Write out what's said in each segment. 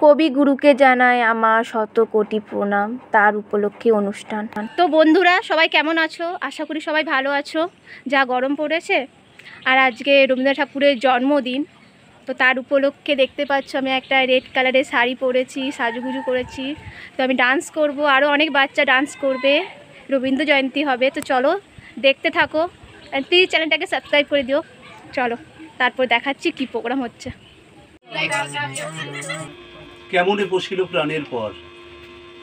কবিগুরুকে জানাই আমার শত কোটি প্রণাম, তার উপলক্ষে অনুষ্ঠান। তো বন্ধুরা সবাই কেমন আছো? আশা করি সবাই ভালো আছো। যা গরম পড়েছে, আর আজকে রবীন্দ্রনাথ ঠাকুরের জন্মদিন, তো তার উপলক্ষে দেখতে পাচ্ছ আমি একটা রেড কালারের শাড়ি পরেছি, সাজুগুজু করেছি। তো আমি ডান্স করব, আরও অনেক বাচ্চা ডান্স করবে, রবীন্দ্র জয়ন্তী হবে। তো চলো দেখতে থাকো, প্লিজ চ্যানেলটাকে সাবস্ক্রাইব করে দিও। চলো তারপর দেখাচ্ছি কি প্রোগ্রাম হচ্ছে। কেমনে পশিল প্রাণের পর,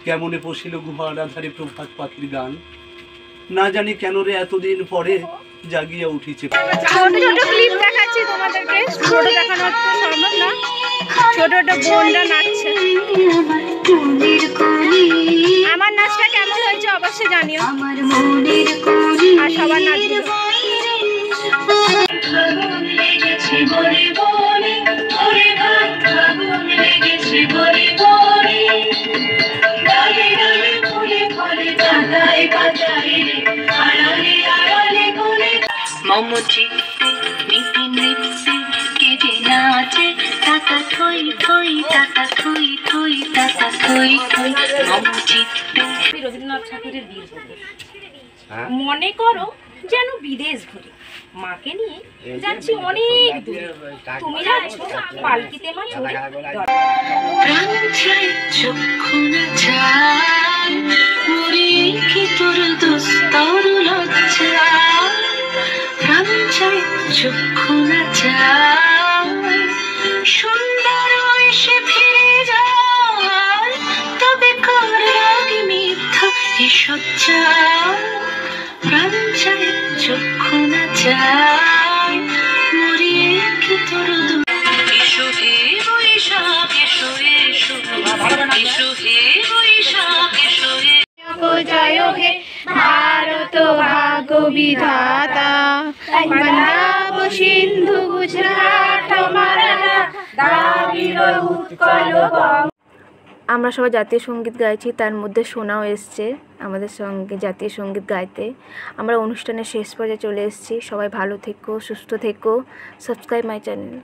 কেমনে পশিল গুহার আধারে প্রভাত পাখির গান, না জানি কেন রে এতদিন পরে জাগিয়া উঠিছে। ছোট ছোট ক্লিপ দেখাচ্ছি তোমাদেরকে, ছোট দেখানো হচ্ছে সম্ভব না। ছোট ছোট বোনরা নাচছে। আমার নাচটা কেমন হয়েছে অবশ্যই জানিও, আর সবার নাচগুলো। মমচিত্তে নিপি নৃত্যে কেটে নাচে টাকা থই থই, টাকা থই থই, টাকা থই থই। মমচিত্তে রবীন্দ্রনাথ ঠাকুরের বীর ঘুরে মনে করো যেন বিদেশ ঘুরে, মাকে নিয়ে যাচ্ছি অনেক দূরে, তুমি যাচ্ছ পালকিতে মা চড়ে। প্রাণ চাই চক্ষু না চাই, মরি কি তোর দুস্তর লজ্জা। প্রাণ চাই চক্ষু না চাই, সুন্দর এসে ফিরে যায়, তবে কর আগে মিথ্যা এ সজ্জা। প্রাণ চাই চক্ষু না চাই, মরি কি তোর এসো হে বৈশাখ এসো এসো, এসো হে বৈশাখ এসো জয় হে ভারত ভাগ্য বিধাতা, পাঞ্জাব সিন্ধু গুজরাট মারাঠা দ্রাবিড় উৎকল। আমরা সবাই জাতীয় সঙ্গীত গাইছি, তার মধ্যে সোনাও এসছে আমাদের সঙ্গে জাতীয় সঙ্গীত গাইতে। আমরা অনুষ্ঠানের শেষ পর্যায়ে চলে এসেছি। সবাই ভালো থেকো, সুস্থ থেকো, সাবস্ক্রাইব মাই চ্যানেল।